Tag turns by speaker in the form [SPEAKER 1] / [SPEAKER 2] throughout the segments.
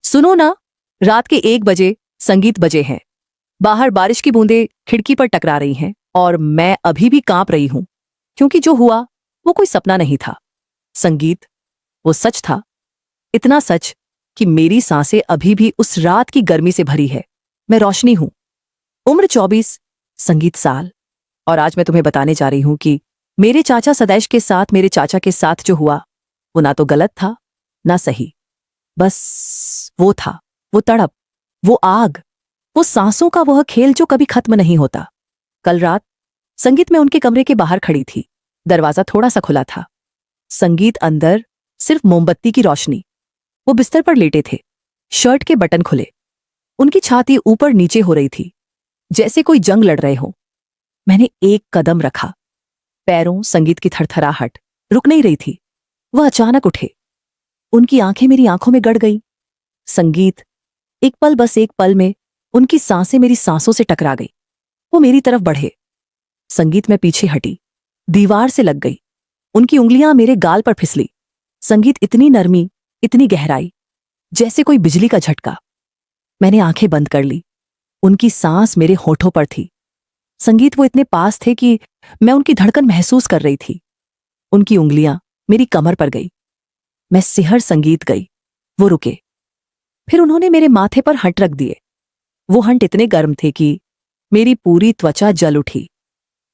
[SPEAKER 1] सुनो ना, रात के 1 बजे संगीत बजे हैं। बाहर बारिश की बूंदें खिड़की पर टकरा रही हैं और मैं अभी भी कांप रही हूं, क्योंकि जो हुआ वो कोई सपना नहीं था। संगीत, वो सच था। इतना सच कि मेरी सांसें अभी भी उस रात की गर्मी से भरी है। मैं रोशनी हूं, उम्र 24, संगीत साल। और आज मैं तुम्हें बताने जा रही हूं कि मेरे चाचा सदैश के साथ, मेरे चाचा के साथ जो हुआ वो ना तो गलत था ना सही। बस वो था, वो तड़प, वो आग, वो सांसों का वह खेल जो कभी खत्म नहीं होता। कल रात संगीत में उनके कमरे के बाहर खड़ी थी। दरवाजा थोड़ा सा खुला था। संगीत अंदर, सिर्फ मोमबत्ती की रोशनी। वो बिस्तर पर लेटे थे, शर्ट के बटन खुले। उनकी छाती ऊपर नीचे हो रही थी, जैसे कोई जंग लड़ रहे हो। मैंने एक कदम रखा। पैरों संगीत की थरथराहट रुक नहीं रही थी। वह अचानक उठे। उनकी आंखें मेरी आंखों में गड़ गई। संगीत, एक पल, बस एक पल में उनकी सांसें मेरी सांसों से टकरा गई। वो मेरी तरफ बढ़े। संगीत में पीछे हटी, दीवार से लग गई। उनकी उंगलियां मेरे गाल पर फिसली। संगीत, इतनी नरमी, इतनी गहराई, जैसे कोई बिजली का झटका। मैंने आंखें बंद कर ली। उनकी सांस मेरे होठों पर थी। संगीत, वो इतने पास थे कि मैं उनकी धड़कन महसूस कर रही थी। उनकी उंगलियां मेरी कमर पर गई। मैं सिहर संगीत गई। वो रुके। फिर उन्होंने मेरे माथे पर हंट रख दिए। वो हंट इतने गर्म थे कि मेरी पूरी त्वचा जल उठी।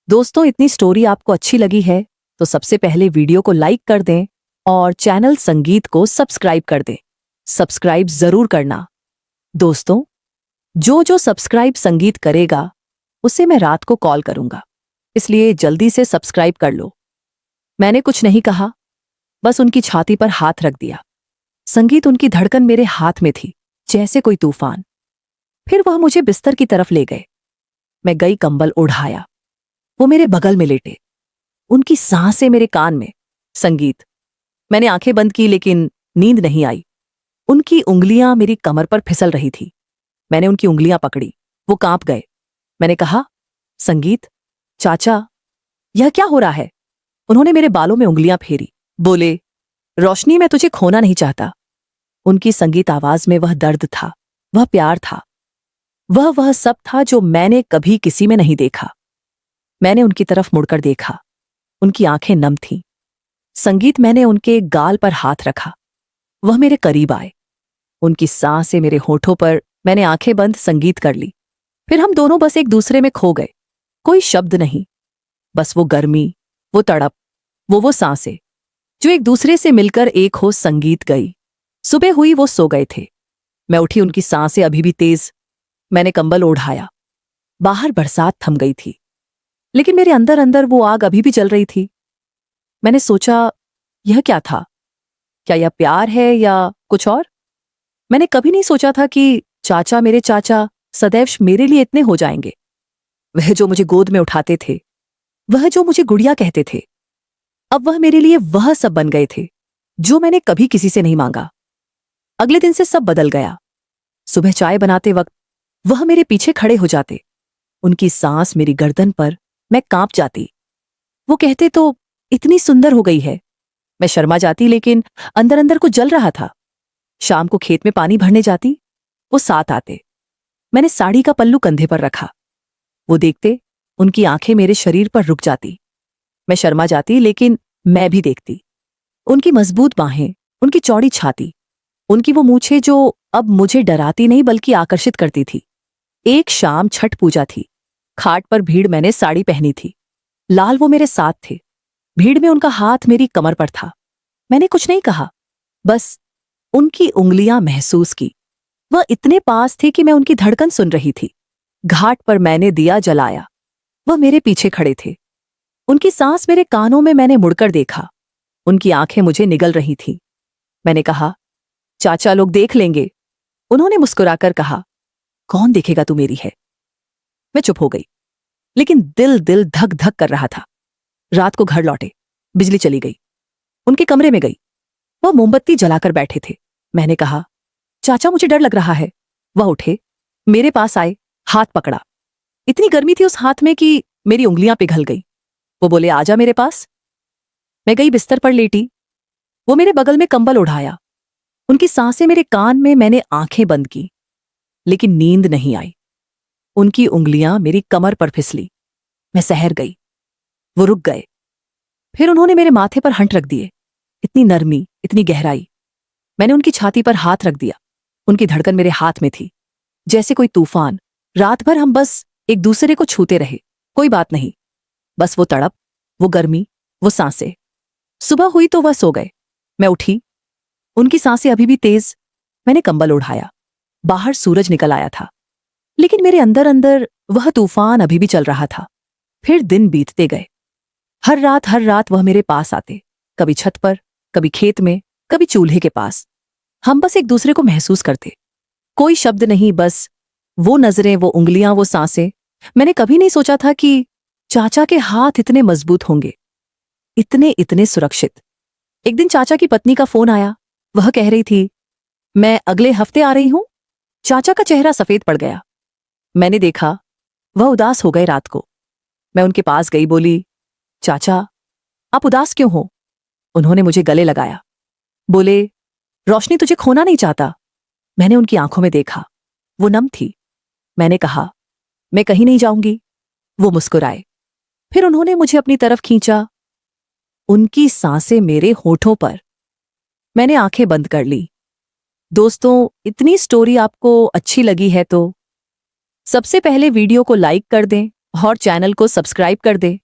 [SPEAKER 1] दोस्तों, इतनी स्टोरी आपको अच्छी लगी है तो सबसे पहले वीडियो को लाइक कर दें और चैनल संगीत को सब्सक्राइब कर दें। सब्सक्राइब जरूर करना। दोस्तों, जो जो सब्सक्राइब संगीत करेगा उसे मैं रात को कॉल करूंगा, इसलिए जल्दी से सब्सक्राइब कर लो। मैंने कुछ नहीं कहा, बस उनकी छाती पर हाथ रख दिया। संगीत, उनकी धड़कन मेरे हाथ में थी, जैसे कोई तूफान। फिर वह मुझे बिस्तर की तरफ ले गए। मैं गई, कंबल उढ़ाया। वो मेरे बगल में लेटे। उनकी सांसें मेरे कान में। संगीत, मैंने आंखें बंद की लेकिन नींद नहीं आई। उनकी उंगलियां मेरी कमर पर फिसल रही थी। मैंने उनकी उंगलियां पकड़ी। वो कांप गए। मैंने कहा, संगीत, चाचा, यह क्या हो रहा है? उन्होंने मेरे बालों में उंगलियां फेरी। बोले, रोशनी, मैं तुझे खोना नहीं चाहता। उनकी संगीत आवाज में वह दर्द था, वह प्यार था, वह सब था जो मैंने कभी किसी में नहीं देखा। मैंने उनकी तरफ मुड़कर देखा। उनकी आंखें नम थीं। संगीत, मैंने उनके गाल पर हाथ रखा। वह मेरे करीब आए। उनकी सांसें मेरे होठों पर। मैंने आंखें बंद संगीत कर ली। फिर हम दोनों बस एक दूसरे में खो गए। कोई शब्द नहीं, बस वो गर्मी, वो तड़प, वो सांसें जो एक दूसरे से मिलकर एक हो। संगीत गई। सुबह हुई, वो सो गए थे। मैं उठी, उनकी सांसें अभी भी तेज। मैंने कंबल ओढ़ाया। बाहर बरसात थम गई थी, लेकिन मेरे अंदर अंदर वो आग अभी भी जल रही थी। मैंने सोचा, यह क्या था? क्या यह प्यार है या कुछ और? मैंने कभी नहीं सोचा था कि चाचा, मेरे चाचा सदैव मेरे लिए इतने हो जाएंगे। वह जो मुझे गोद में उठाते थे, वह जो मुझे गुड़िया कहते थे, अब वह मेरे लिए वह सब बन गए थे जो मैंने कभी किसी से नहीं मांगा। अगले दिन से सब बदल गया। सुबह चाय बनाते वक्त वह मेरे पीछे खड़े हो जाते। उनकी सांस मेरी गर्दन पर। मैं कांप जाती। वो कहते तो, इतनी सुंदर हो गई है। मैं शर्मा जाती, लेकिन अंदर अंदर कुछ जल रहा था। शाम को खेत में पानी भरने जाती, वो साथ आते। मैंने साड़ी का पल्लू कंधे पर रखा। वो देखते, उनकी आंखें मेरे शरीर पर रुक जाती। मैं शर्मा जाती, लेकिन मैं भी देखती। उनकी मजबूत बाहें, उनकी चौड़ी छाती, उनकी वो मूछें जो अब मुझे डराती नहीं बल्कि आकर्षित करती थी। एक शाम छठ पूजा थी। खाट पर भीड़, मैंने साड़ी पहनी थी। लाल वो मेरे साथ थे। भीड़ में उनका हाथ मेरी कमर पर था। मैंने कुछ नहीं कहा, बस उनकी उंगलियां महसूस की। वह इतने पास थे कि मैं उनकी धड़कन सुन रही थी। घाट पर मैंने दिया जलाया। वह मेरे पीछे खड़े थे। उनकी सांस मेरे कानों में। मैंने मुड़कर देखा। उनकी आंखें मुझे निगल रही थीं। मैंने कहा, चाचा लोग देख लेंगे। उन्होंने मुस्कुराकर कहा, कौन देखेगा, तू मेरी है। मैं चुप हो गई, लेकिन दिल दिल धक धक कर रहा था। रात को घर लौटे। बिजली चली गई। उनके कमरे में गई। वह मोमबत्ती जलाकर बैठे थे। मैंने कहा, चाचा, मुझे डर लग रहा है। वह उठे, मेरे पास आए, हाथ पकड़ा। इतनी गर्मी थी उस हाथ में कि मेरी उंगलियां पिघल गई। वो बोले, आजा मेरे पास। मैं गई, बिस्तर पर लेटी। वो मेरे बगल में कंबल उढ़ाया। उनकी सांसें मेरे कान में, मैंने आंखें बंद की, लेकिन नींद नहीं आई। उनकी उंगलियां मेरी कमर पर फिसली। मैं सहर गई। वो रुक गए। फिर उन्होंने मेरे माथे पर हंट रख दिए। इतनी नरमी, इतनी गहराई। मैंने उनकी छाती पर हाथ रख दिया। उनकी धड़कन मेरे हाथ में थी, जैसे कोई तूफान। रात भर हम बस एक दूसरे को छूते रहे। कोई बात नहीं, बस वो तड़प, वो गर्मी, वो सांसें। सुबह हुई तो वह सो गए। मैं उठी। उनकी सांसें अभी भी तेज। मैंने कंबल ओढ़ाया। बाहर सूरज निकल आया था, लेकिन मेरे अंदर अंदर वह तूफान अभी भी चल रहा था। फिर दिन बीतते गए। हर रात वह मेरे पास आते, कभी छत पर, कभी खेत में, कभी चूल्हे के पास। हम बस एक दूसरे को महसूस करते। कोई शब्द नहीं, बस वो नजरें, वो उंगलियां, वो सांसें। मैंने कभी नहीं सोचा था कि चाचा के हाथ इतने मजबूत होंगे, इतने इतने सुरक्षित। एक दिन चाचा की पत्नी का फोन आया। वह कह रही थी, मैं अगले हफ्ते आ रही हूं। चाचा का चेहरा सफेद पड़ गया। मैंने देखा, वह उदास हो गए रात को। मैं उनके पास गई, बोली, चाचा, आप उदास क्यों हो? उन्होंने मुझे गले लगाया। बोले, रोशनी तुझे खोना नहीं चाहता। मैंने उनकी आंखों में देखा, वो नम थी। मैंने कहा, मैं कहीं नहीं जाऊंगी। वो मुस्कुराए। फिर उन्होंने मुझे अपनी तरफ खींचा। उनकी सांसें मेरे होठों पर। मैंने आंखें बंद कर ली। दोस्तों, इतनी स्टोरी आपको अच्छी लगी है तो सबसे पहले वीडियो को लाइक कर दें और चैनल को सब्सक्राइब कर दें।